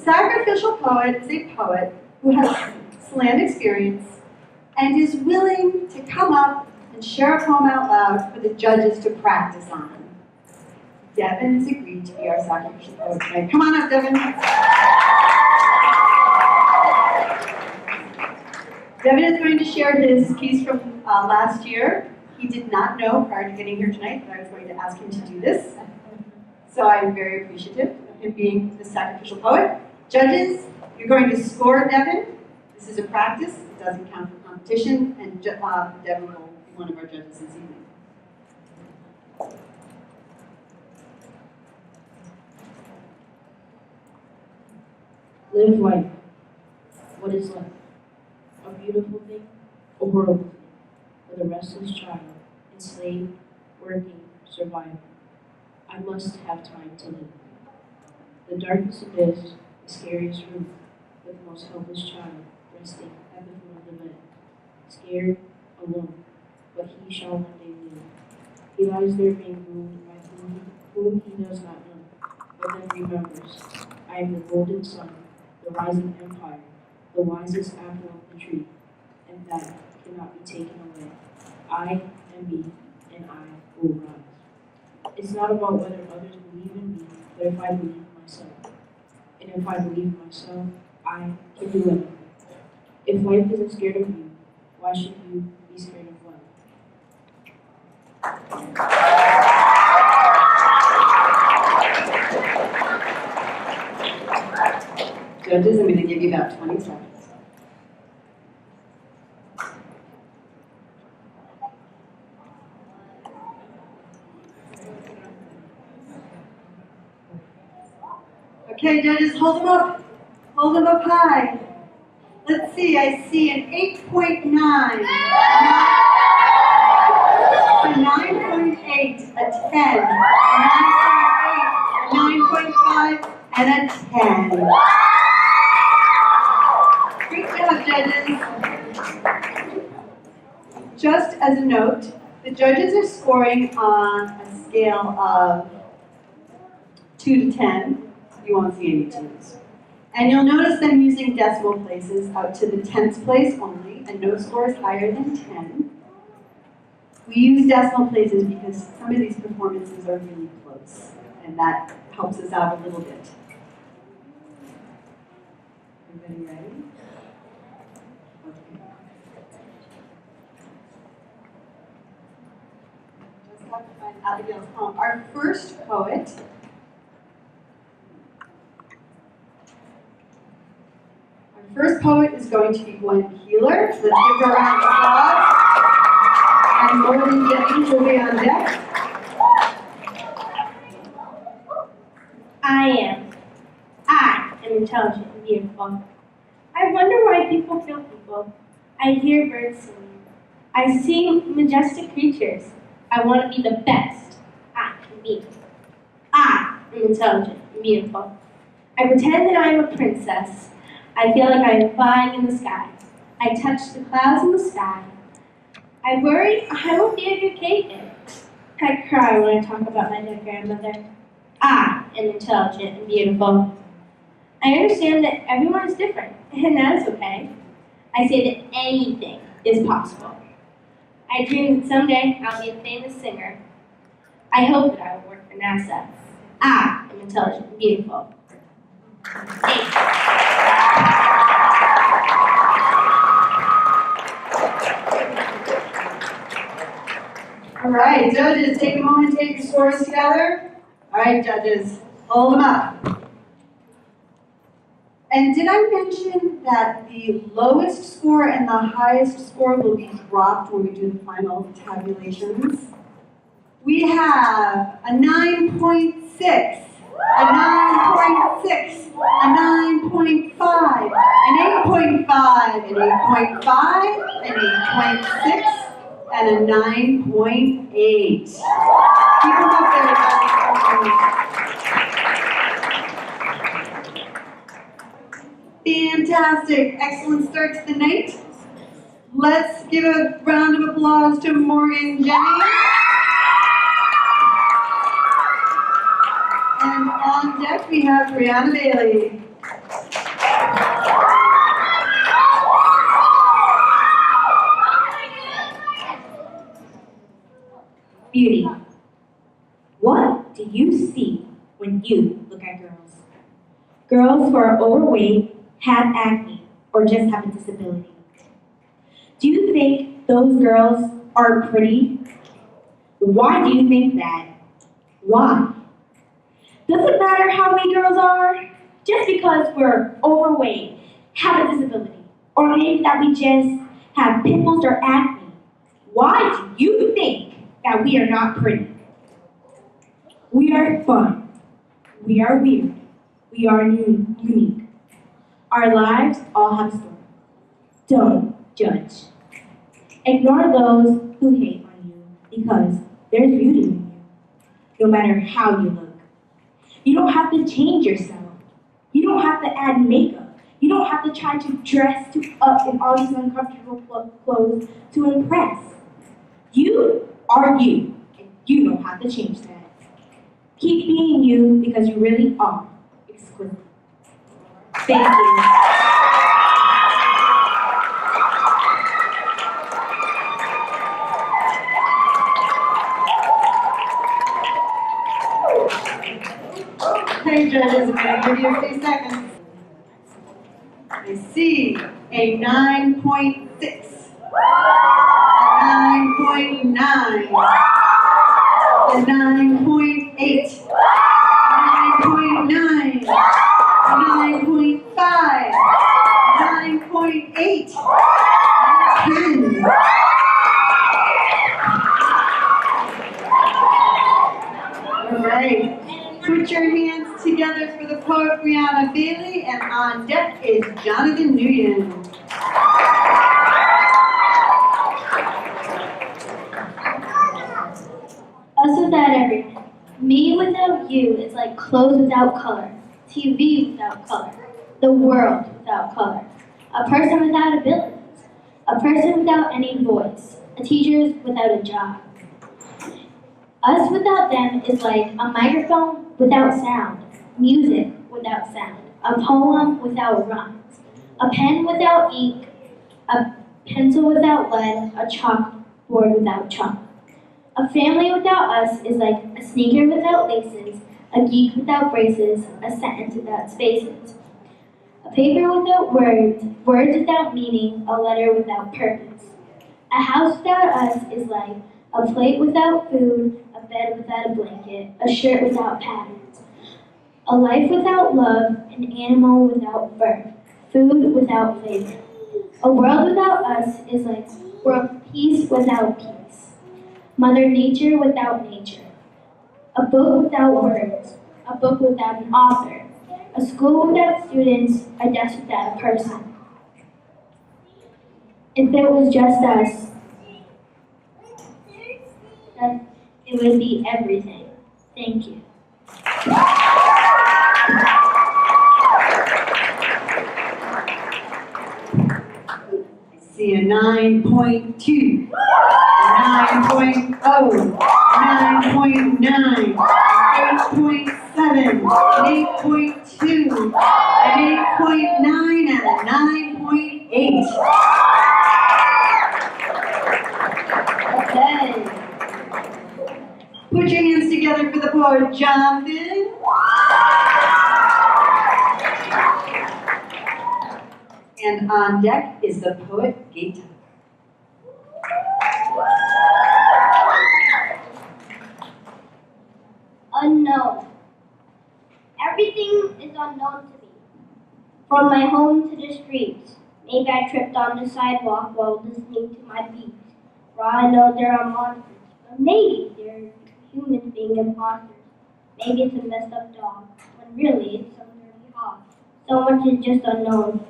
sacrificial poet is a poet who has slam experience and is willing to come up and share a poem out loud for the judges to practice on. Devin has agreed to be our sacrificial poet tonight. Come on up, Devin. Devin is going to share his piece from last year. He did not know prior to getting here tonight that I was going to ask him to do this. So I'm very appreciative of him being the sacrificial poet. Judges, you're going to score Devin. This is a practice. It doesn't count for competition. And Devin will be one of our judges this evening. Live life. What is life? A beautiful thing, a horrible thing, with a restless child, enslaved, working, surviving. I must have time to live. The darkest abyss, the scariest room, with the most helpless child, resting at the foot of the bed, scared, alone, but he shall one day live. He lies there being ruled by whom he does not know, but then remembers, I am the golden sun, the rising empire, the wisest apple of the tree, and that cannot be taken away. I am me, and I will rise. It's not about whether others believe in me, but if I believe in myself. And if I believe in myself, I can do anything. If life isn't scared of you, why should you be scared of life? Judges, I'm going to give you about 20 seconds. Okay, judges, hold them up. Hold them up high. Let's see, I see an 8.9, a 9.8, a 10, a 9.8, a 9.5, and a 10. Great job, judges. Just as a note, the judges are scoring on a scale of 2 to 10. You won't see any 2s. And you'll notice them using decimal places out to the 10th place only, and no score is higher than 10. We use decimal places because some of these performances are really close, and that helps us out a little bit. Everybody ready? Okay. Just have to find Abigail's poem. Our first poet is going to be Gwen Keeler. Let's give her a round of applause. And Morgan Jennings will be on deck. I am intelligent and beautiful. I wonder why people kill people. I hear birds singing. I see majestic creatures. I want to be the best I can be. I am intelligent and beautiful. I pretend that I am a princess. I feel like I am flying in the sky. I touch the clouds in the sky. I worry I won't be a good caveman. I cry when I talk about my dead grandmother. I am intelligent and beautiful. I understand that everyone is different, and that is okay. I say that anything is possible. I dream that someday I'll be a famous singer. I hope that I will work for NASA. I am intelligent and beautiful. Thanks. All right, judges, take a moment to take your scores together. All right, judges, hold them up. And did I mention that the lowest score and the highest score will be dropped when we do the final tabulations? We have a 9.6, a 9.6, a 9.5, an 8.5, an 8.5, an 8.6, and a 9.8. Keep them up there, fantastic, excellent start to the night. Let's give a round of applause to Morgan Jennings. And on deck we have Brianna Bailey. Beauty. What do you see when you look at girls? Girls who are overweight, have acne, or just have a disability. Do you think those girls are pretty? Why do you think that? Why? Does it matter how we girls are? Just because we're overweight, have a disability, or maybe that we just have pimples or acne, why do you think that we are not pretty? We are fun. We are weird. We are unique. Our lives all have a story. Don't judge. Ignore those who hate on you because there's beauty in you, no matter how you look. You don't have to change yourself. You don't have to add makeup. You don't have to try to dress up in all these uncomfortable clothes to impress. You are you, and you don't have to change that. Keep being you because you really are exquisite. Thank you. Okay, judges, I'm going to give you a few seconds. I see a 9.6, a 9.9, a 9.8, a 9.9, a 9.5, a 9.8, 10. All right. Put your hands together for the poet Brianna Bailey, and on deck is Jonathan Nguyen. Us without everything. Me without you is like clothes without color, TV without color, the world without color, a person without abilities, a person without any voice, a teacher without a job. Us without them is like a microphone without sound, music without sound, a poem without rhymes, a pen without ink, a pencil without lead, a chalkboard without chalk. A family without us is like a sneaker without laces, a geek without braces, a sentence without spaces. A paper without words, words without meaning, a letter without purpose. A house without us is like a plate without food, a bed without a blanket, a shirt without patterns. A life without love, an animal without birth, food without flavor. A world without us is like world peace without peace. Mother Nature without nature. A book without words, a book without an author. A school without students, a desk without a person. If it was just us, then it would be everything. Thank you. I see a 9.2, a 9.0, 9.9, 8.7, an 8.2, an 8.9, and a 9.8. Okay. Put your hands together for the poet Jonathan. And on deck is the poet Gaeta. Unknown. Everything is unknown to me. From my home to the streets. Maybe I tripped on the sidewalk while listening to my beats. For I know there are monsters, but maybe they're humans being imposters. Maybe it's a messed up dog, when really it's some dirty hog. So much is just unknown.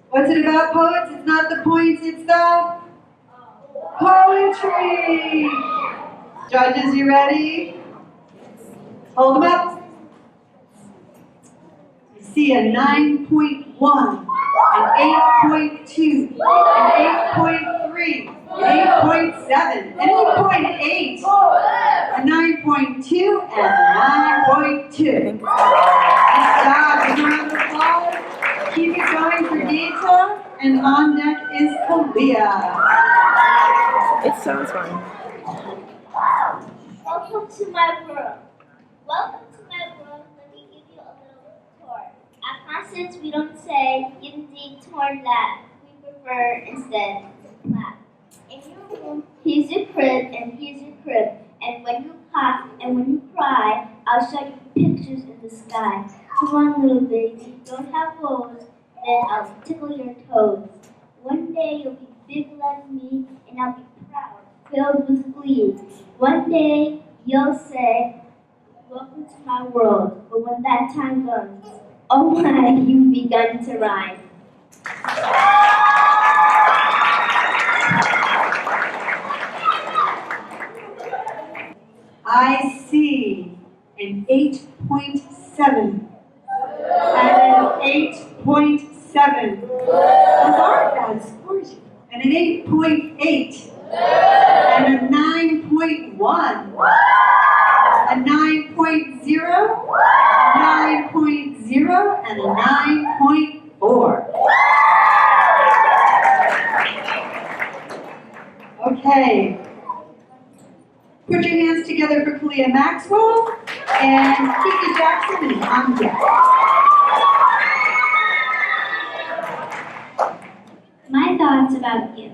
What's it about, poets? It's not the points, it's the poetry. Judges, you ready? Hold them up. I see a 9.1, an 8.2, an 8.3, an 8.7, an 8.8, a 9.2, and a 9.2. Nice job. Give a round of And on deck is Kalia. It sounds fun. Welcome to my world. Welcome to my world. Let me give you a little tour. At Constance, we don't say indeed torn that. We prefer instead to clap. In your room, here's your crib and here's your crib. And when you cough and when you cry, I'll show you pictures in the sky. Come on, little baby, don't have holes, then I'll tickle your toes. One day you'll be big like me, and I'll be proud, filled with glee. One day you'll say, welcome to my world. But when that time comes, oh my, you've begun to rhyme. I see an 8.7 and an 8.7. Those aren't bad scores. And an 8.8 and a 9.1. A 9.0, 9.0, and a 9.4. Okay. Put your hands together for Kalia Maxwell and Kiki Jackson and on deck. My thoughts about you.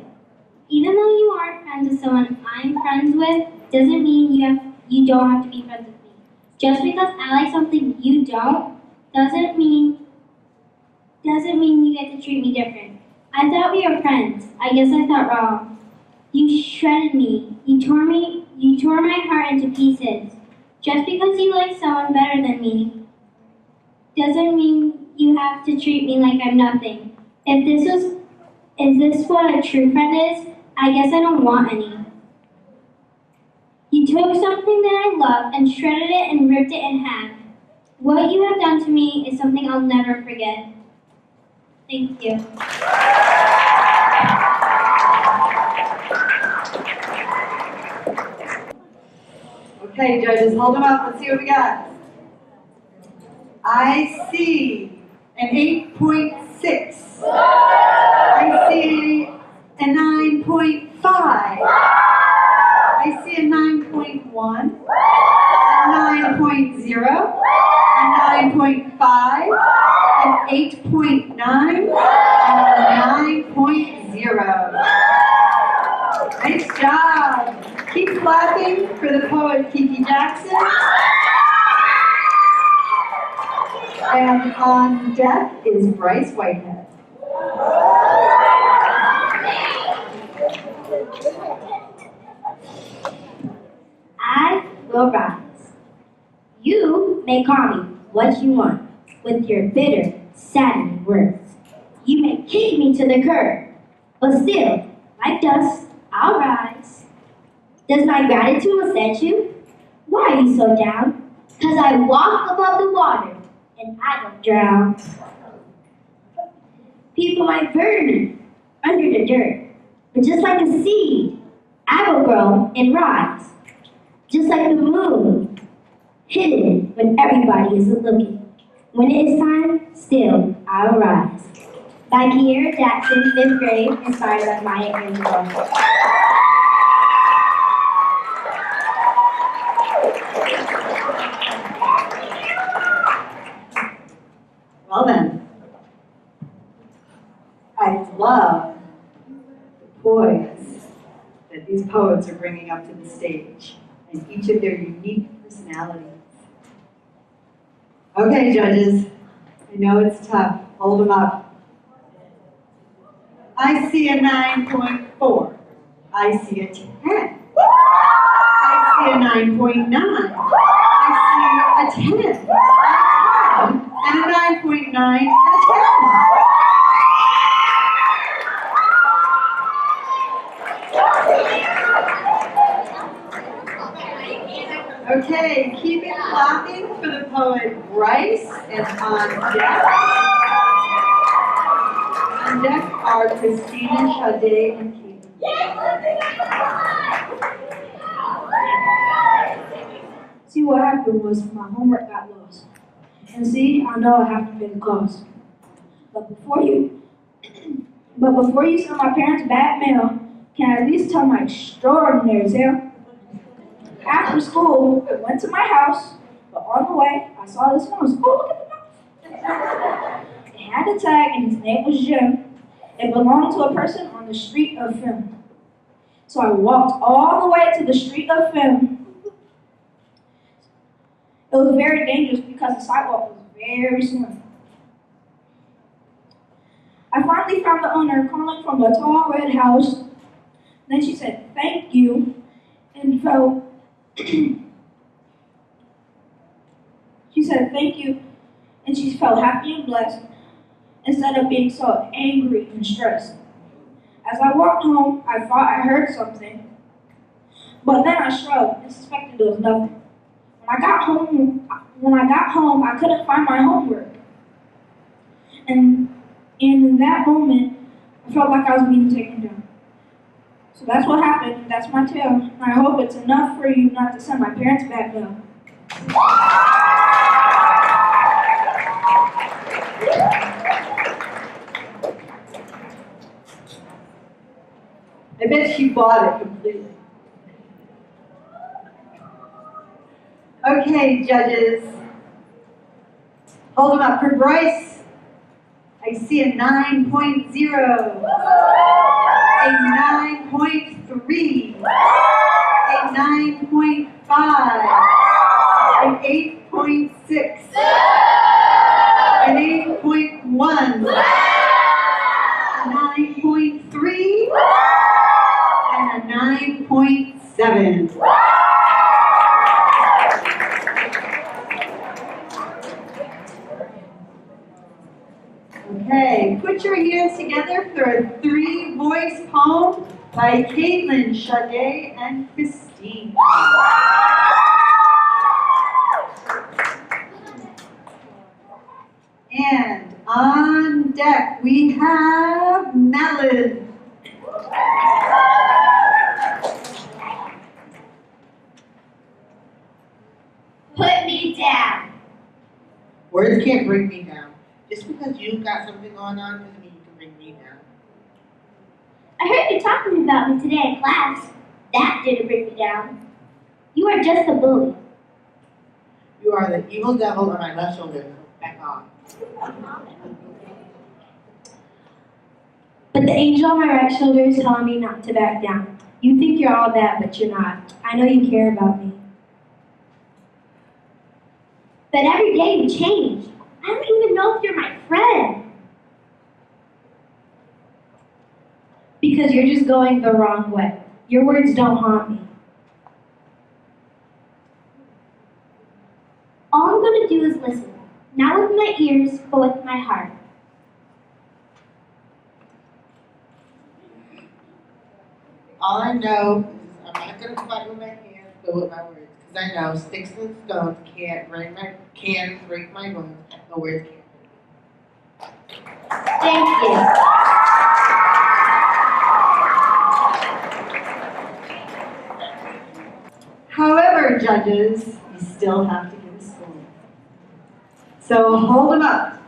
Even though you aren't friends with someone I'm friends with, doesn't mean you don't have to be friends with me. Just because I like something you don't, doesn't mean you get to treat me different. I thought we were friends. I guess I thought wrong. You shredded me. You tore my heart into pieces. Just because you like someone better than me, doesn't mean you have to treat me like I'm nothing. Is this what a true friend is? I guess I don't want any. You took something that I love and shredded it and ripped it in half. What you have done to me is something I'll never forget. Thank you. Okay, judges, hold them up. Let's see what we got. I see an 8.6. I see a 9.5. I see a 9.1. A 9.0. A 9.5. An 8.9. And a 9.0. Nice job. Keep clapping for the poet Kiki Jackson. And on deck is Bryce Whitehead. I will rise. You may call me what you want with your bitter, saddening words. You may kick me to the curb, but still, like dust, I'll rise. Does my gratitude upset you? Why are you so down? 'Cause I walk above the water and I don't drown. People might bury me under the dirt, but just like a seed, I will grow and rise. Just like the moon, hidden when everybody isn't looking. When it is time, still I'll rise. By Kiera Jackson, 5th grade, inspired by Maya Angelou. Well then, I love the poise that these poets are bringing up to the stage, and each of their unique personalities. Okay, judges, I know it's tough. Hold them up. I see a 9.4. I see a 10. I see a 9.9. I see a 10. And a 9.9 and a 10. Okay, keep it clapping for the poet Bryce and on deck. On deck are Christina, Sade, and Katie. See, what happened was my homework got lost. And see, I know I have to pay the cost. But before you But before you send my parents bad mail, can I at least tell my extraordinary tale? After school, I went to my house, but on the way, I saw this mouse. Oh, look at the mouse! It had a tag, and his name was Jim. It belonged to a person on the street of Film. So I walked all the way to the street of Film. It was very dangerous because the sidewalk was very slim. I finally found the owner calling from a tall red house. Then she said, "Thank you," and felt she said thank you, and she felt happy and blessed instead of being so angry and stressed. As I walked home, I thought I heard something, but then I shrugged and suspected it was nothing. When I got home, I couldn't find my homework, and in that moment, I felt like I was being taken down. So that's what happened, and that's my tale. And I hope it's enough for you not to send my parents back mail. I bet she bought it completely. Okay, judges. Hold them up. For Bryce, I see a 9.0, a 9.3, a 9.5, an 8.6, an 8.1, a 9.3, and a 9.7. Okay, put your hands together for a 3-voice poem by Caitlin, Sade, and Christine. And on deck we have Madeline. Put me down. Words can't bring me down. Just because you've got something going on doesn't mean you can bring me down. I heard you talking about me today in class. That didn't bring me down. You are just a bully. You are the evil devil on my left shoulder. So back off. But the angel on my right shoulder is telling me not to back down. You think you're all that, but you're not. I know you care about me. But every day you change. I don't even know if you're my friend. Because you're just going the wrong way. Your words don't haunt me. All I'm going to do is listen. Not with my ears, but with my heart. All I know is I'm not going to fight with my hands, but with my words. Because I know sticks and stones can't break my bones, but words can. Thank you. However, judges, you still have to give a score. So hold them up.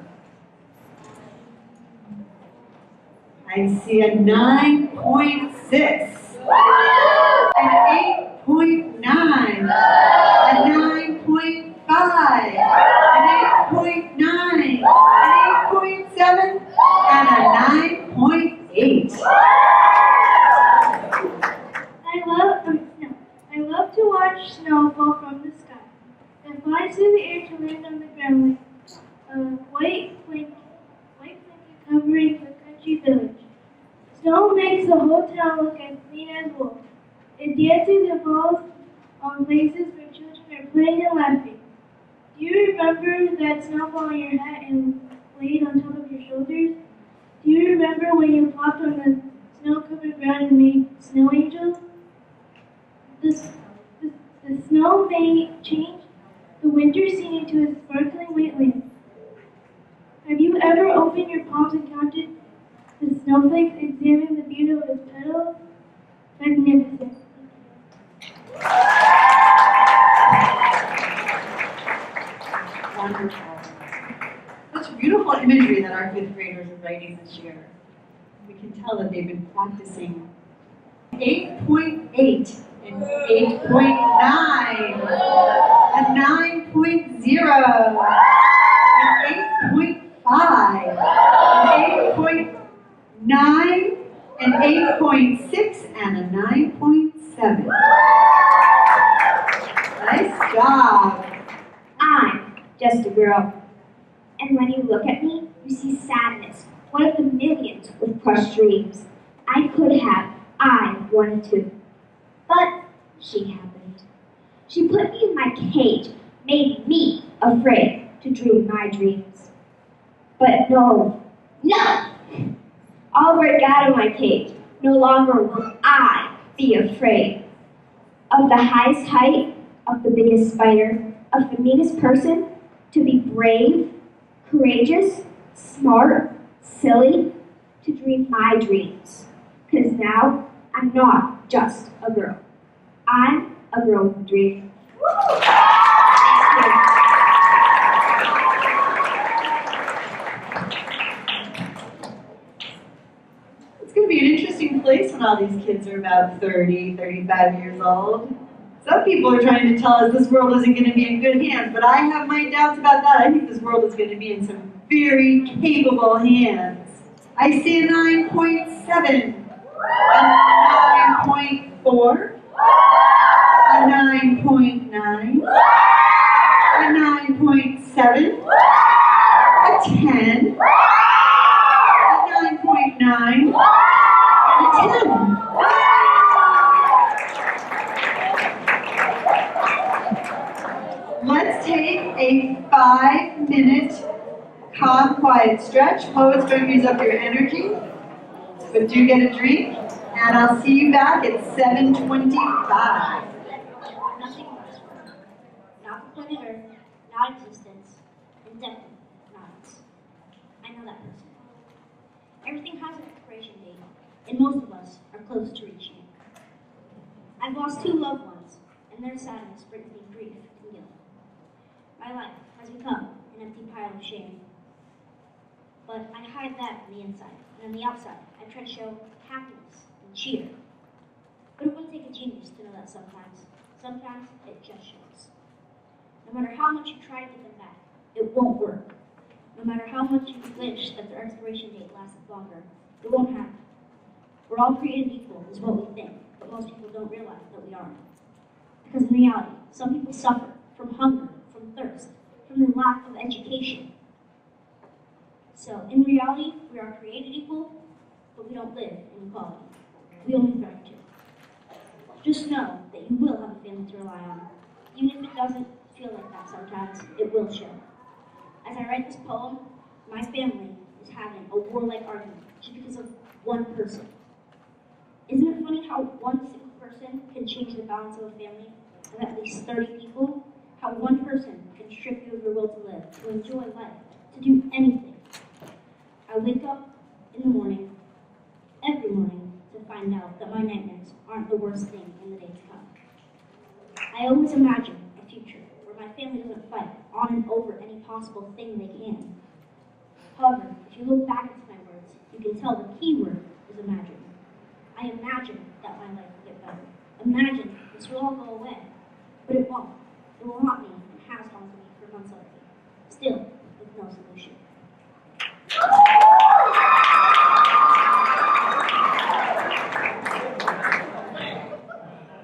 I see a 9.6, an 8.9, a 9.5, an 8.9, an 8.7, and a 9.8. I love to watch snow fall from the sky. It flies through the air to land on the ground like a white blanket covering the country village. Snow makes the whole town look as clean as wool. It dances and falls on places where children are playing and laughing. Do you remember that snowball on your hat and laid on top of your shoulders? Do you remember when you popped on the snow-covered ground and made snow angels? The snow may change the winter scene into a sparkling wetland. Have you ever opened your palms and counted the snowflakes, examined the beauty of its petals? Magnificent. Wonderful. Such beautiful imagery that our 5th graders are writing this year. We can tell that they've been practicing. 8.8 and 8.9 and 9.0 and 8.5 and 8.9 and 8.6 and a 9.7. Nice job. I'm just a girl. And when you look at me, you see sadness, one of the millions with crushed dreams. I could have, I wanted to. But she happened. She put me in my cage, made me afraid to dream my dreams. But no, I'll break out of my cage. No longer will I be afraid of the highest height, of the biggest spider, of the meanest person, to be brave, courageous, smart, silly, to dream my dreams. Because now I'm not just a girl. I'm a girl with a dream. It's going to be an interesting place when all these kids are about 30, 35 years old. Some people are trying to tell us this world isn't going to be in good hands, but I have my doubts about that. I think this world is going to be in some very capable hands. I see a 9.7, a 9.4, a 9.9, a 9.7, a 10, a 9.9, and a 10. Let's take a 5-minute calm, quiet stretch. Chloe's going to use up your energy, but do get a drink, and I'll see you back at 7:25. Nothing was. Not the planet Earth, not existence, and definitely not us. I know that person. Everything has an expiration date, and most of us are close to reaching it. I've lost 2 loved ones, and their sadness brings me grief and guilt. My life has become an empty pile of shame. But I hide that on the inside, and on the outside, I try to show happiness and cheer. But it wouldn't take a genius to know that sometimes it just shows. No matter how much you try to get them back, it won't work. No matter how much you wish that their expiration date lasted longer, it won't happen. We're all created equal, is what we think, but most people don't realize that we aren't. Because in reality, some people suffer from hunger, from thirst, from the lack of education. So, in reality, we are created equal, but we don't live in equality. We only thrive too. Just know that you will have a family to rely on. Even if it doesn't feel like that sometimes, it will show. As I write this poem, my family is having a warlike argument just because of one person. Isn't it funny how one single person can change the balance of a family of at least 30 people? How one person can strip you of your will to live, to enjoy life, to do anything. I wake up in the morning, every morning, to find out that my nightmares aren't the worst thing in the day to come. I always imagine a future where my family doesn't fight on and over any possible thing they can. However, if you look back into my words, you can tell the key word is imagine. I imagine that my life will get better. Imagine this will all go away. But it won't. It will haunt me and has haunted me for months already. Still, with no solution.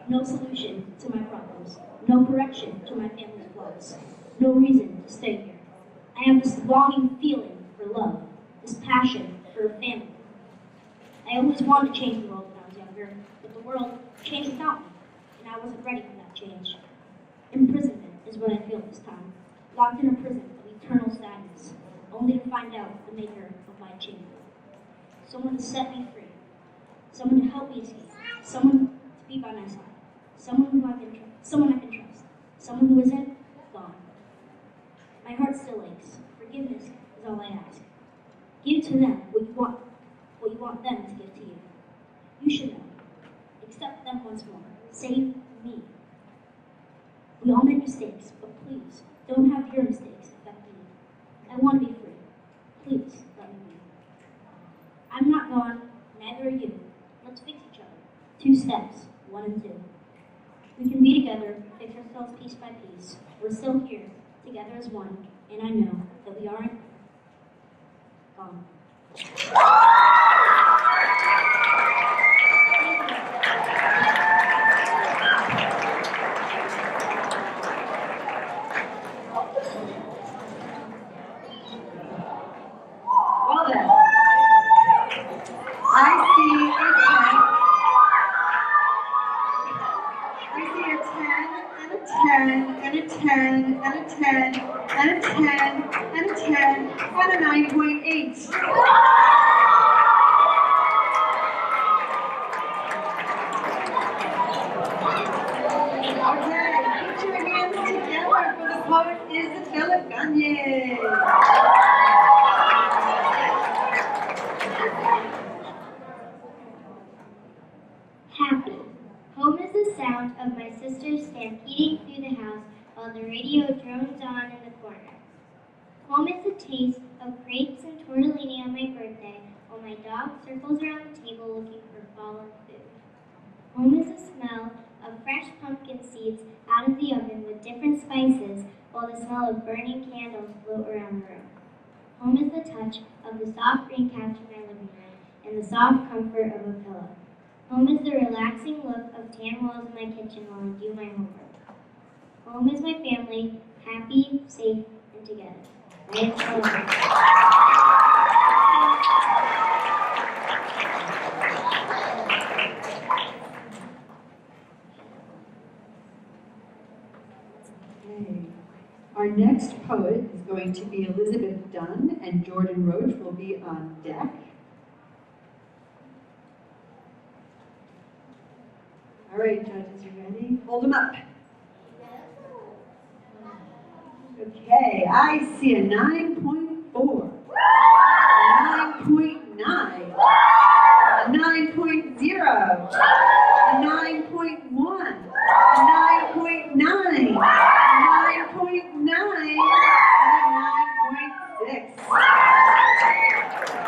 No solution to my problems. No correction to my family's flaws. No reason to stay here. I have this longing feeling for love, this passion for a family. I always wanted to change the world when I was younger, but the world changed without me, and I wasn't ready for that change. Imprisonment is what I feel this time, locked in a prison of eternal sadness, only to find out the maker of my chamber. Someone to set me free, someone to help me escape, someone to be by my side, someone I can trust, someone who isn't gone. My heart still aches. Forgiveness is all I ask. Give to them what you want them to give to you. You should know. Accept them once more. Save me. We all make mistakes, but please, don't have your mistakes affect me. I want to be free. Please, let me be. I'm not gone, neither 1 and 2. We can be together, fix ourselves piece by piece. We're still here, together as one, and I know that we aren't gone. Well then, I see a 10 and a 10 and a 10 and a 10 and a 10 and a 10 and a 9.8. Okay, put your hands together for the poet Isabella Gagne. Happy. Home is the sound of my sisters stampeding through the house while the radio drones on in the corner. Home is the taste of grapes and tortellini on my birthday while my dog circles around the table looking for fallen food. Home is the smell of fresh pumpkin seeds out of the oven with different spices while the smell of burning candles float around the room. Home is the touch of the soft green couch in my living room and the soft comfort of a pillow. Home is the relaxing look of tan walls in my kitchen while I do my homework. Home is my family, happy, safe, and together. I am Okay. Our next poet is going to be Elizabeth Dunn, and Jordan Roach will be on deck. All right, judges, you ready? Hold them up. Okay, I see a 9.4, a 9.9, a 9.0, a 9.1, a 9.9, a 9.9, and a 9.6.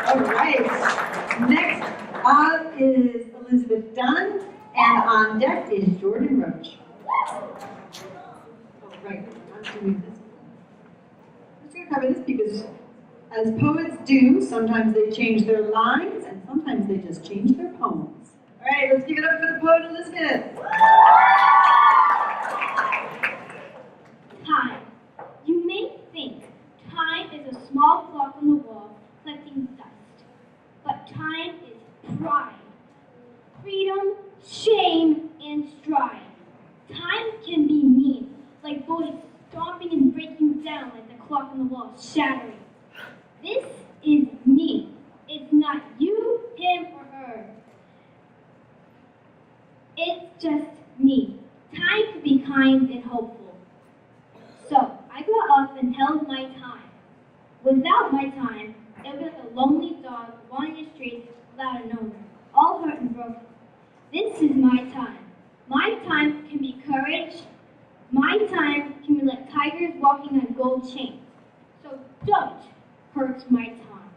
All right, next up is Elizabeth Dunn, and on deck is Jordan Roach. Oh, right, I'm doing this. I'm just going to cover this because, as poets do, sometimes they change their lines and sometimes they just change their poems. All right, let's give it up for the poet Elizabeth. Time. You may think time is a small clock on the wall collecting dust, but time is pride, freedom, shame, and stride. Time can be mean, like bullets stomping and breaking down like the clock on the wall shattering. This is me. It's not you, him, or her. It's just me. Time can be kind and hopeful. So I got up and held my time. Without my time, it would be like a lonely dog wandering the streets without an owner, all hurt and broken. This is my time. My time can be courage. My time can be like tigers walking on gold chains. So don't hurt my time.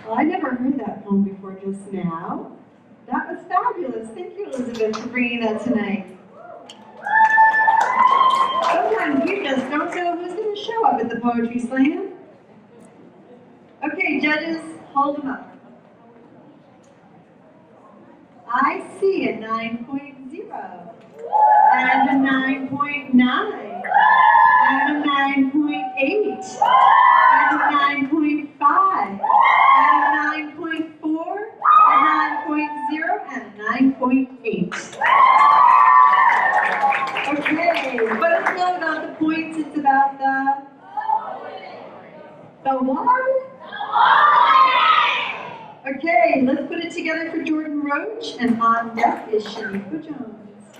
Well, I never heard that poem before just now. That was fabulous. Thank you, Elizabeth, for bringing that tonight. Sometimes we just don't know who's going to show up at the Poetry Slam. Okay, judges, hold them up. I see a 9.0, and a 9.9, and a 9.8, and a 9.5, and a 9.4, a 9.0, and a 9.8. Okay, but it's not about the points, it's about the what? Okay, let's put it together for Jordan Roach, and on deck is Shaniqua Jones.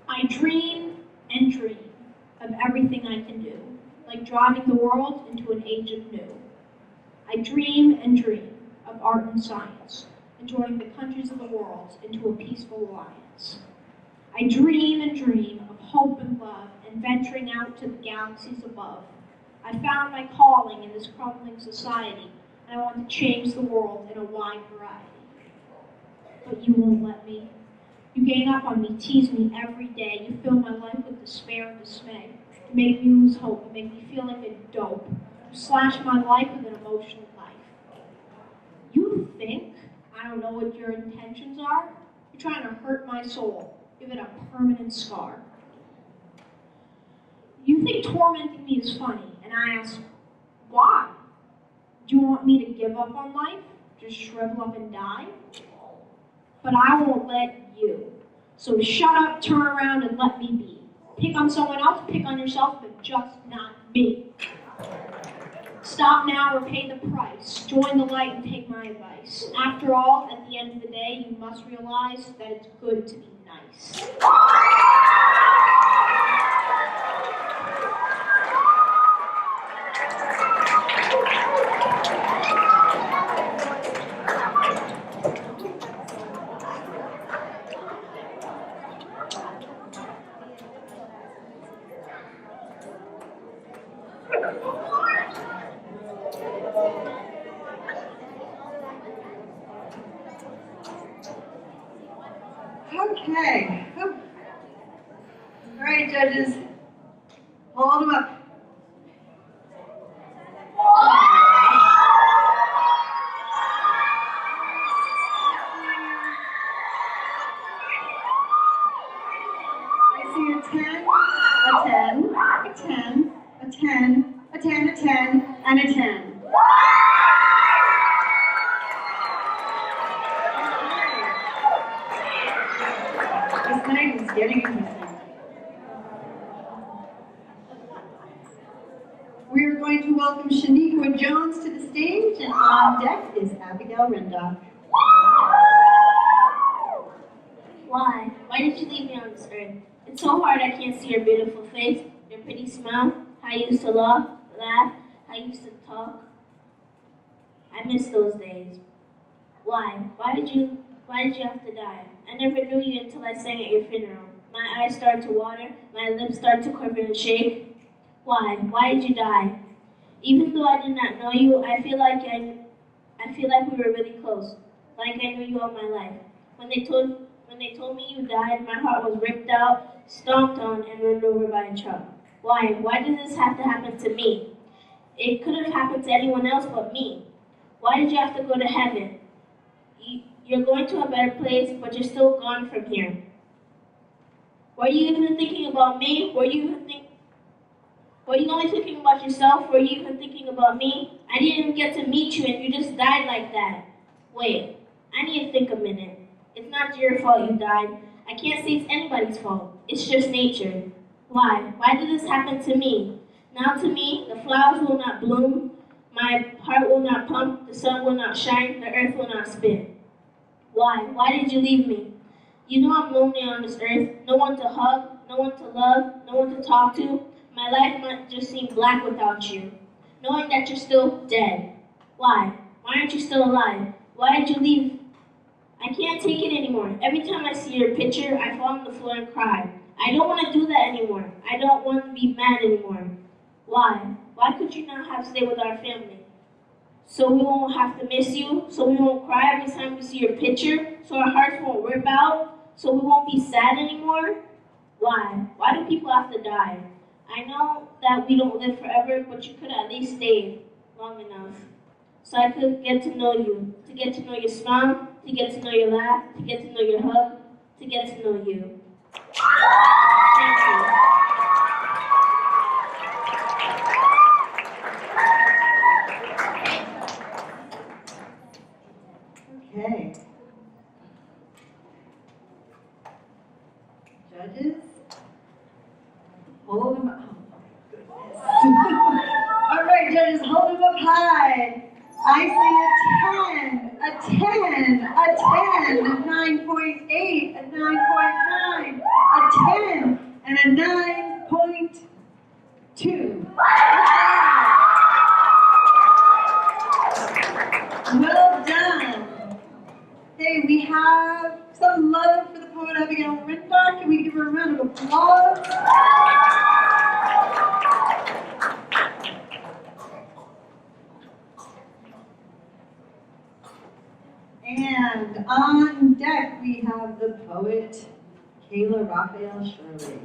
I dream and dream of everything I can do, like driving the world into an age of new. I dream and dream of art and science, and joining the countries of the world into a peaceful alliance. I dream and dream of hope and love and venturing out to the galaxies above. I found my calling in this crumbling society, and I want to change the world in a wide variety. But you won't let me. You gang up on me, tease me every day. You fill my life with despair and dismay. You make me lose hope. You make me feel like a dope. You slash my life with an emotional knife. You think I don't know what your intentions are? You're trying to hurt my soul, give it a permanent scar. You think tormenting me is funny, and I ask, why? Do you want me to give up on life? Just shrivel up and die? But I won't let you. So shut up, turn around, and let me be. Pick on someone else, pick on yourself, but just not me. Stop now or pay the price. Join the light and take my advice. After all, at the end of the day, you must realize that it's good to be nice. Okay. All right, judges. Hold them up. I see a 10, a 10, a 10, a 10, a 10, a 10, and a 10. This night is getting interesting. We are going to welcome Shaniqua Jones to the stage, and on deck is Abigail Rendock. Why? Why did you leave me on this earth? It's so hard I can't see your beautiful face, your pretty smile, how you used to laugh, how you used to talk. I miss those days. Why? Why did you have to die? I never knew you until I sang at your funeral. My eyes started to water, my lips started to quiver and shake. Why? Why did you die? Even though I did not know you, I feel like we were really close. Like I knew you all my life. When they told me you died, my heart was ripped out, stomped on, and run over by a truck. Why? Why did this have to happen to me? It could have happened to anyone else but me. Why did you have to go to heaven? You're going to a better place, but you're still gone from here. Were you even thinking about me? Were you only thinking about yourself? Were you even thinking about me? I didn't even get to meet you and you just died like that. Wait, I need to think a minute. It's not your fault you died. I can't say it's anybody's fault. It's just nature. Why? Why did this happen to me? Now to me, the flowers will not bloom, my heart will not pump, the sun will not shine, the earth will not spin. Why? Why did you leave me? You know I'm lonely on this earth. No one to hug, no one to love, no one to talk to. My life might just seem black without you. Knowing that you're still dead. Why? Why aren't you still alive? Why did you leave? I can't take it anymore. Every time I see your picture, I fall on the floor and cry. I don't want to do that anymore. I don't want to be mad anymore. Why? Why could you not have stayed with our family? So we won't have to miss you, so we won't cry every time we see your picture, so our hearts won't rip out, so we won't be sad anymore? Why? Why do people have to die? I know that we don't live forever, but you could at least stay long enough. So I could get to know you, to get to know your smile, to get to know your laugh, to get to know your hug, to get to know you. Thank you. Okay. Judges, hold them up. Oh, goodness. All right, judges, hold them up high. I see a 10, a 9.8, a 9.9, a 10, and a 9.2. Well done. Hey, we have some love for the poet Abigail Rendock. Can we give give her a round of applause. And on deck we have the poet, Kayla Raphael Shirley.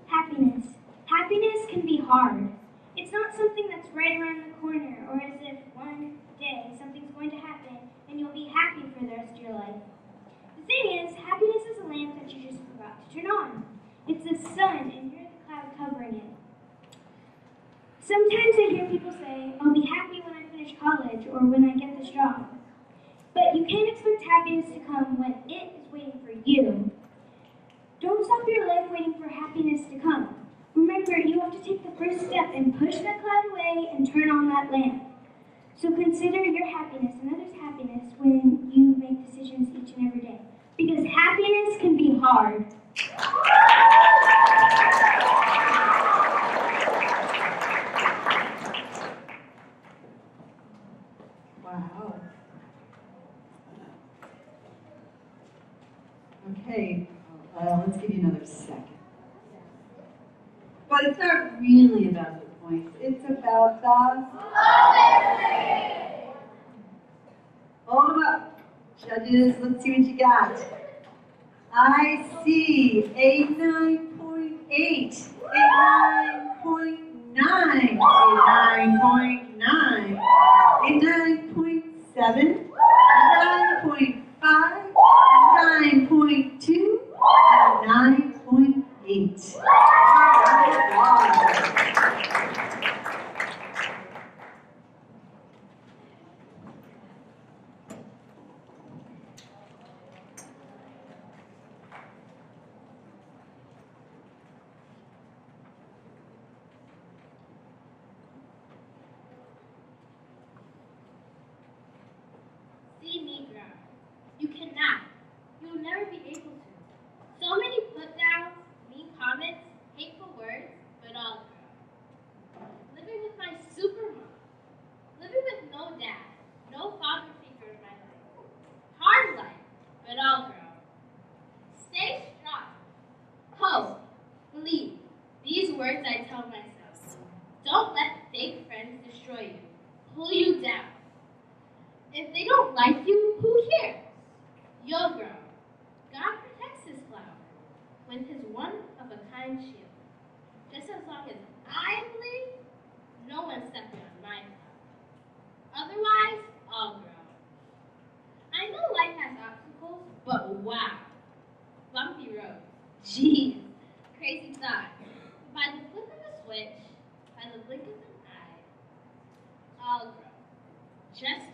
Happiness. Happiness can be hard. It's not something that's right around the corner, or as if one day something's going to happen and you'll be happy for the rest of your life. The thing is, happiness is a lamp that you just forgot to turn on. It's the sun and you're the cloud covering it. Sometimes I hear people say, I'll be happy when I finish college or when I get this job. But you can't expect happiness to come when it is waiting for you. Don't stop your life waiting for happiness to come. Remember, you have to take the first step and push that cloud away and turn on that lamp. So consider your happiness and others' happiness when you make decisions each and every day. Because happiness can be hard. Wow. Okay, let's give you another second. But it's not really about the points, it's about the... Hold them up. Judges, let's see what you got. I see a 9.8, a 9.9, a 9.9, a 9.7, a 9.5, a 9.2, and a 9.8. See me grow. You cannot. You will never be able to. So many put downs, mean comments, hateful words, but all grow. Living with my super mom. Living with no dad, no father figure in my life. Hard life, but all grow. Stay strong. Hope. Believe. These words I tell myself. Don't let fake friends destroy you, pull you down. If they don't like you, who cares? You'll grow. God protects his flower with his one-of-a-kind shield. Just as long as I believe, no one's stepping on my flower. Otherwise, I'll grow. I know life has obstacles, but wow. Bumpy road. Jeez. Crazy thought. By the flip of a switch, by the blink of an eye, I'll grow. Just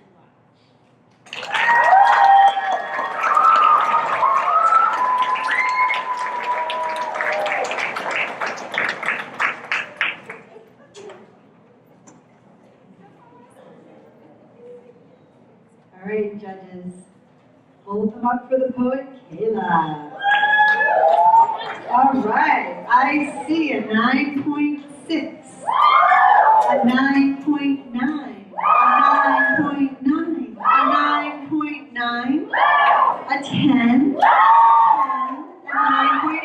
All right, judges, hold them up for the poet, Kayla. All right, I see a 9.6, a 9.9, a 9.9, a 9.9, a 10, a 9.8.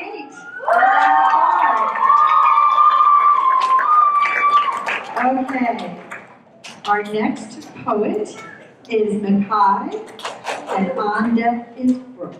Okay, our next poet is Mackay, and on deck is Brooke.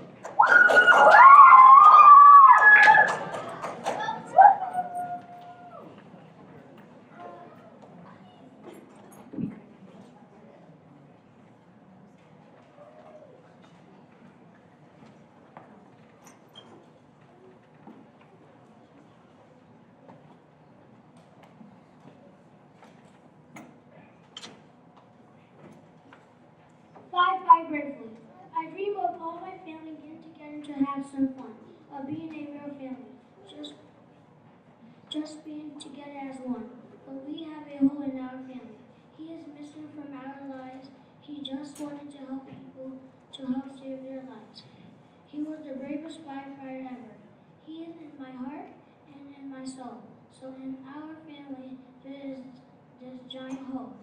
Fly bravely. I dream of all my family getting together to have some fun, of being a real family, just being together as one. But we have a hole in our family. He is missing from our lives. He just wanted to help people, to help save their lives. He was the bravest firefighter ever. He is in my heart and in my soul. So in our family, there is this giant hope.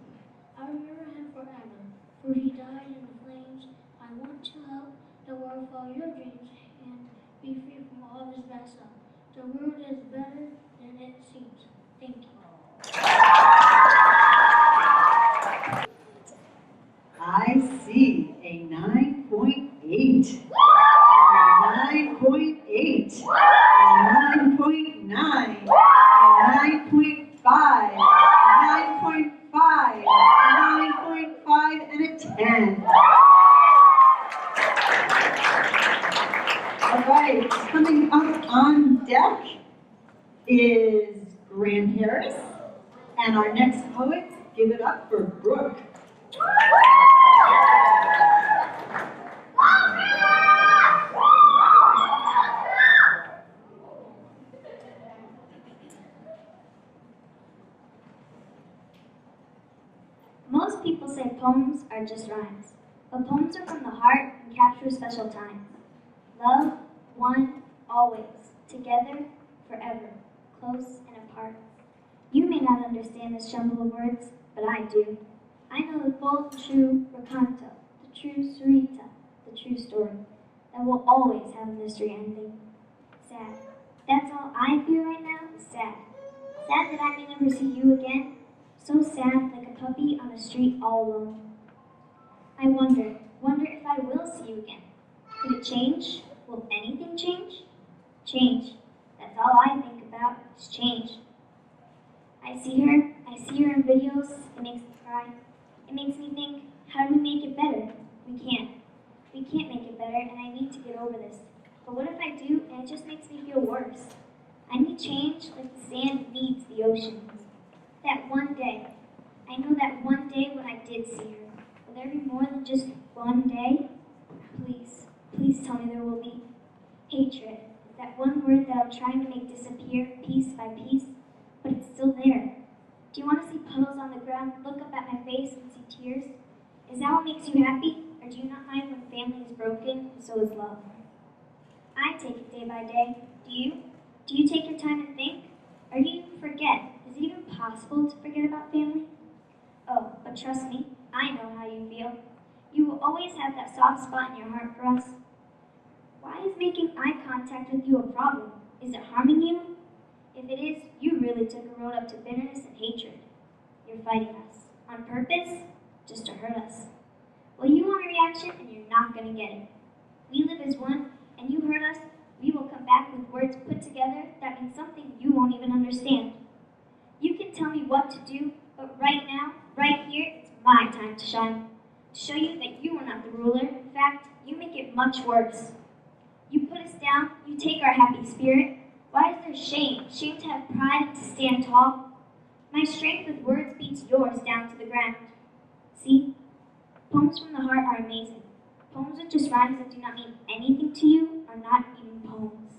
I remember him forever, for he died in the flames. I want to help the world follow your dreams and be free from all this bad stuff. The world is better than it seems. Thank you. I see a 9.8. 9.8. 9.9. 9.5. 9.5. 9.5 and a 10. All right, coming up on deck is Graham Harris, and our next poet, give it up for Brooke. Most people say poems are just rhymes, but poems are from the heart and capture special times. Love, one, always, together, forever, close and apart. You may not understand this jumble of words, but I do. I know the full, true recanto, the true surita, the true story, that will always have a mystery ending. Sad. That's all I feel right now is sad. Sad that I may never see you again. So sad, like a puppy on the street all alone. I wonder if I will see you again. Could it change? Will anything change? Change. That's all I think about is change. I see her in videos, it makes me cry. It makes me think, how do we make it better? We can't. We can't make it better, and I need to get over this. But what if I do, and it just makes me feel worse? I need change like the sand needs the ocean. That one day, I know that one day when I did see her. Will there be more than just one day? Please, please tell me there will be. Hatred is that one word that I'm trying to make disappear piece by piece, but it's still there. Do you want to see puddles on the ground, look up at my face and see tears? Is that what makes you happy? Or do you not mind when family is broken and so is love? I take it day by day. Do you? Do you take your time and think? Or do you forget? Is it even possible to forget about family? Oh, but trust me, I know how you feel. You will always have that soft spot in your heart for us. Why is making eye contact with you a problem? Is it harming you? If it is, you really took a road up to bitterness and hatred. You're fighting us. On purpose? Just to hurt us. Well, you want a reaction and you're not going to get it. We live as one, and you hurt us, we will come back with words put together that mean something you won't even understand. You can tell me what to do, but right now, right here, it's my time to shine. To show you that you are not the ruler. In fact, you make it much worse. You put us down, you take our happy spirit. Why is there shame? Shame to have pride and to stand tall? My strength with words beats yours down to the ground. See? Poems from the heart are amazing. Poems with just rhymes that do not mean anything to you are not even poems.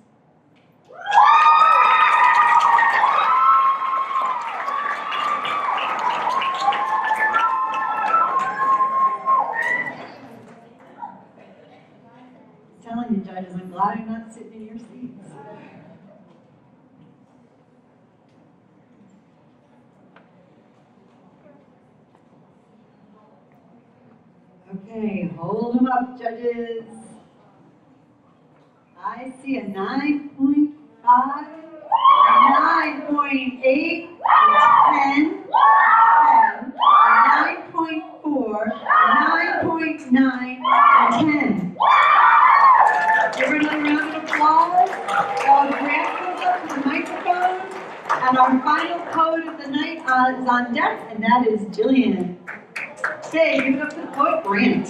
I'm telling you, judges, I'm glad I'm not sitting in your seats. Okay, hold them up, judges. I see a 9.5, 9.8, 10, 9.4, 9.9, and 10. Give her another round of applause. While Grant goes up to the microphone, and our final poet of the night is on deck, and that is Jillian. Okay, give it up to the poet, Grant.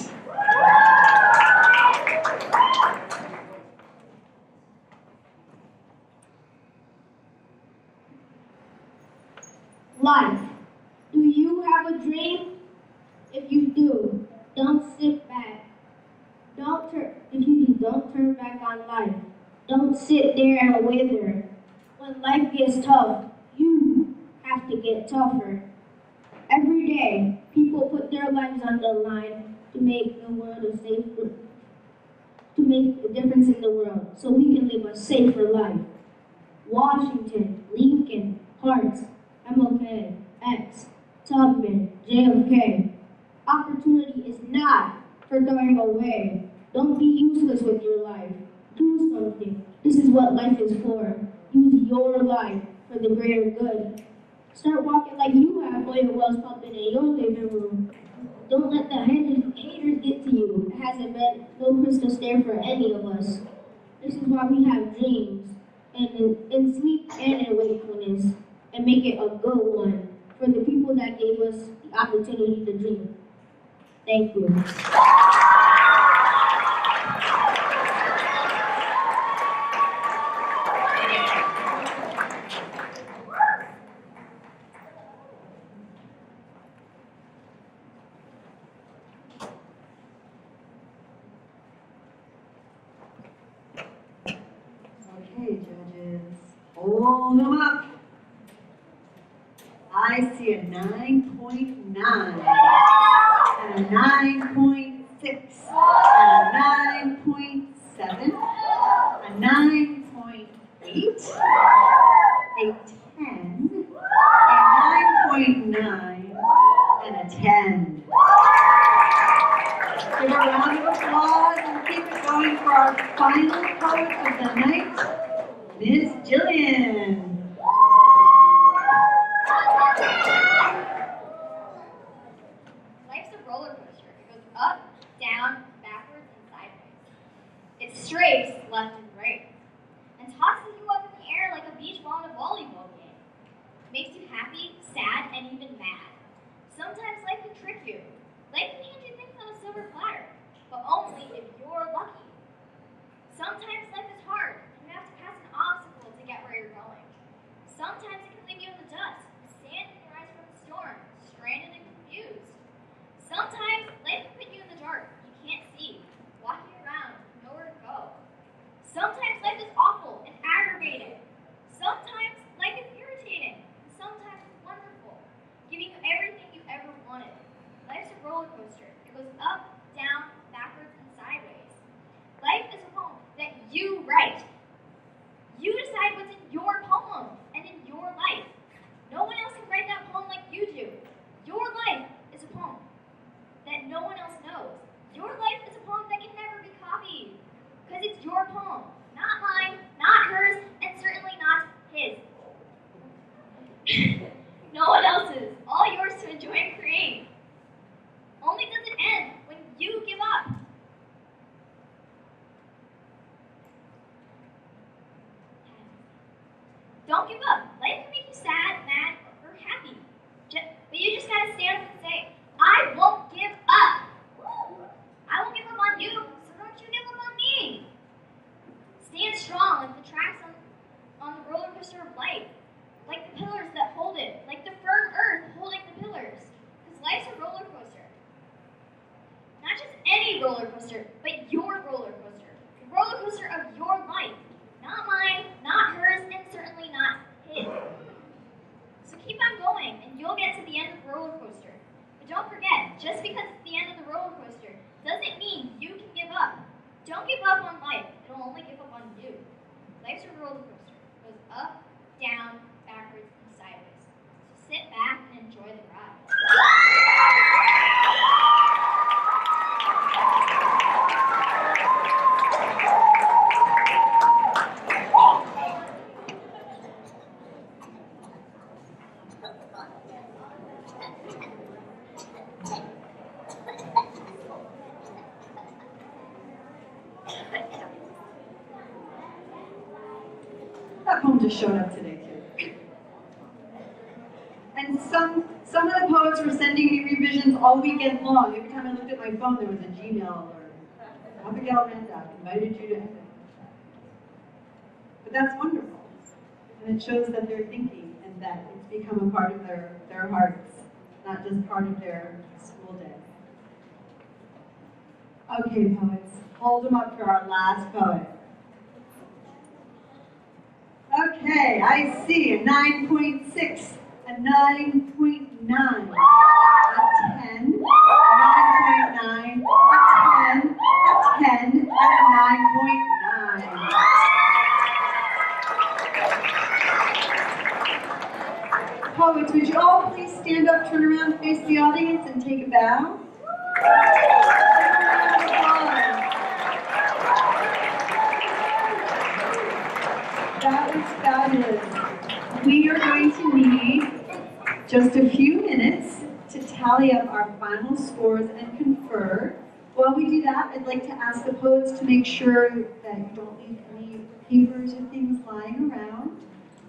Life. Do you have a dream? If you do, don't sit back. If you do, don't turn back on life. Don't sit there and wither. When life gets tough, you have to get tougher. Every day, people put their lives on the line to make the world a safer, to make a difference in the world, so we can live a safer life. Washington, Lincoln, Parks, MLK, X, Tubman, JFK. Opportunity is not for throwing away. Don't be useless with your life. Do something. This is what life is for. Use your life for the greater good. Start walking like you have while your well's pumping in your living room. Don't let the haters get to you. It hasn't been no crystal stair for any of us. This is why we have dreams, and in sleep and in wakefulness, and make it a good one for the people that gave us the opportunity to dream. Thank you. Okay, judges, hold them up. I see a 9.9 and a 9.6 and a 9.7, a 9.8, a 10, a 9.9, and a 10. Give a round of applause and keep it going for our final poet of the night, Miss Jillian. Life's a roller coaster. It goes up, down, backwards, and sideways. It strays left and right, and tosses you up in the air like a beach ball in a volleyball game. Makes you happy, sad, and even mad. Sometimes life can trick you. Life can hand you things on a silver platter, but only if you're lucky. Sometimes life is hard, and you have to pass an obstacle to get where you're going. Sometimes it can leave you in the dust, with sand in your eyes from the storm, stranded and confused. Sometimes life can put you in the dark, you can't see, walking around, nowhere to go. Sometimes life is awful and aggravating. Sometimes life is irritating, and sometimes it's wonderful, giving you everything you ever wanted. Life's a roller coaster. It goes up, down, backwards, and sideways. Life is a poem that you write. You decide what's in your poem and in your life. No one else can write that poem like you do. Your life is a poem that no one else knows. Your life is a poem that can never be copied. Because it's your poem. Not mine, not hers, and certainly not his. No one else's. All yours to enjoy and create. Only does it end when you give up. Don't give up. Life can make you sad, mad, or happy. But you just gotta stand up and say, I won't give up. I won't give up on you, so don't you give up on me. Stand strong like the tracks on the roller coaster of life. Like the pillars that hold it. Like the firm earth holding the pillars. Because life's a roller coaster. Not just any roller coaster, but your roller coaster. The roller coaster of your life. Not mine, not hers, and certainly not his. So keep on going, and you'll get to the end of the roller coaster. But don't forget, just because it's the end of the roller coaster doesn't mean you can give up. Don't give up on life. It'll only give up on you. Life's a roller coaster. It goes up, down, backwards, and sideways. So sit back and enjoy the ride. That poem just showed up today too. And some of the poets were sending me revisions all weekend long. Every time I looked at my phone, there was a Gmail alert. Abigail Randa invited you to. But that's wonderful. And it shows that they're thinking and that it's become a part of their hearts, not just part of their school day. Okay, poets, hold them up for our last poet. Okay, I see a 9.6, a 9.9, a 10, a 9.9, a 10, a 10, and a 9.9. poets, would you all please stand up, turn around, face the audience, and take a bow? That was fabulous. We are going to need just a few minutes to tally up our final scores and confer. While we do that, I'd like to ask the poets to make sure that you don't leave any papers or things lying around.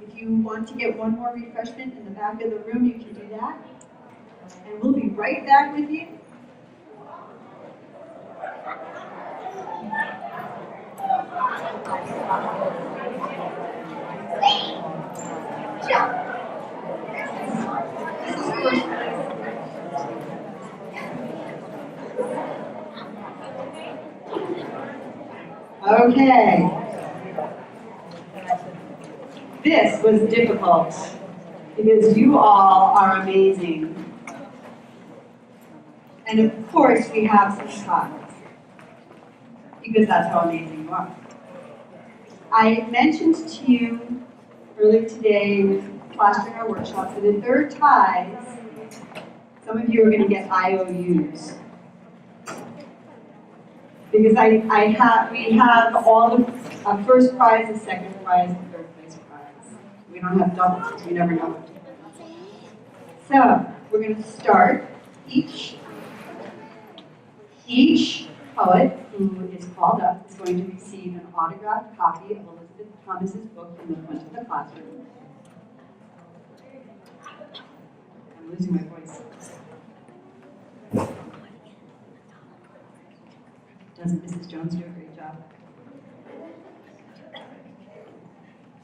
If you want to get one more refreshment in the back of the room, you can do that. And we'll be right back with you. Okay. This was difficult because you all are amazing. And of course we have some ties because that's how amazing you are. I mentioned to you earlier today with plastering our workshops that if there are ties, some of you are going to get IOUs. Because we have all the first prize, the second prize, and third place prize. We don't have doubles, we never know. So, we're going to start. Each poet who is called up is going to receive an autographed copy of Elizabeth Thomas's book from the front of the classroom. I'm losing my voice. Doesn't Mrs. Jones do a great job?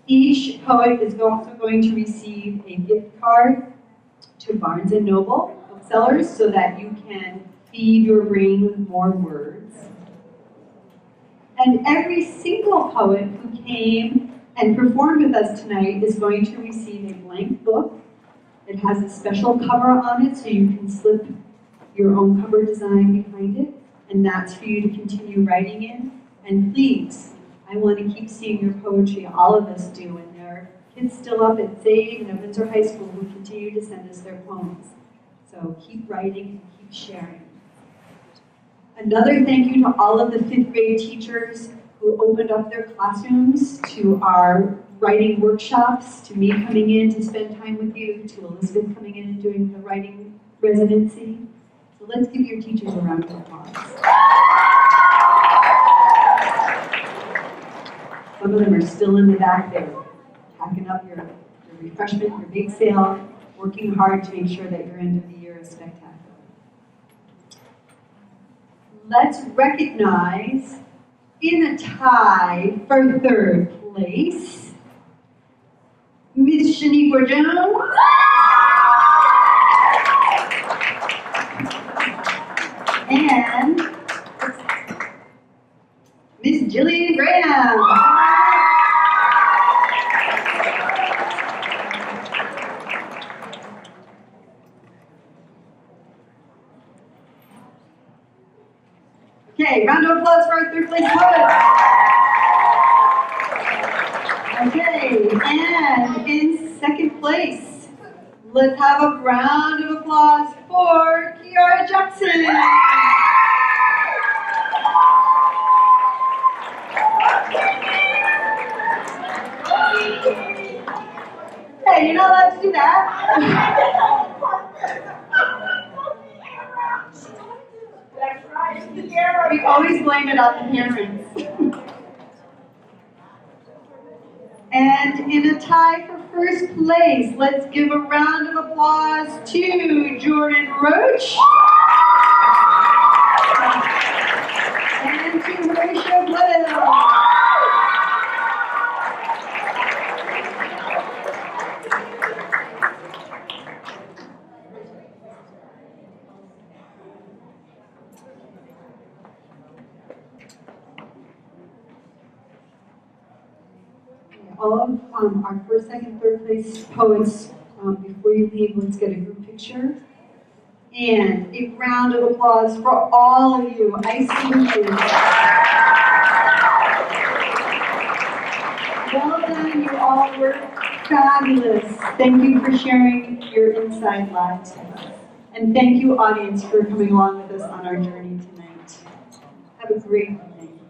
Each poet is also going to receive a gift card to Barnes & Noble booksellers so that you can feed your brain with more words. And every single poet who came and performed with us tonight is going to receive a blank book. It has a special cover on it so you can slip your own cover design behind it. And that's for you to continue writing in. And please, I want to keep seeing your poetry. All of us do. And there are kids still up at Sage and at Windsor High School who continue to send us their poems. So keep writing and keep sharing. Another thank you to all of the 5th grade teachers who opened up their classrooms to our writing workshops, to me coming in to spend time with you, to Elizabeth coming in and doing the writing residency. So let's give your teachers a round of applause. Some of them are still in the back there, packing up your refreshment, your big sale, working hard to make sure that your end of the year is spectacular. Let's recognize, in a tie for 3rd place, Miss Shaniqua Jones. And Miss Jillian Graham. Okay, round of applause for our 3rd place poet. Okay, and in 2nd place, let's have a round of applause for Kiara Jackson. Hey, you're not allowed to do that. We always blame it on the parents. And in a tie for 1st place, let's give a round of applause to Jordan Roach and to Horatio Little. All of our 1st, 2nd, 3rd place poets, before you leave, let's get a group picture. And a round of applause for all of you. I see you. Well done, you all. all were fabulous. Thank you for sharing your inside lives with us. And thank you, audience, for coming along with us on our journey tonight. Have a great evening.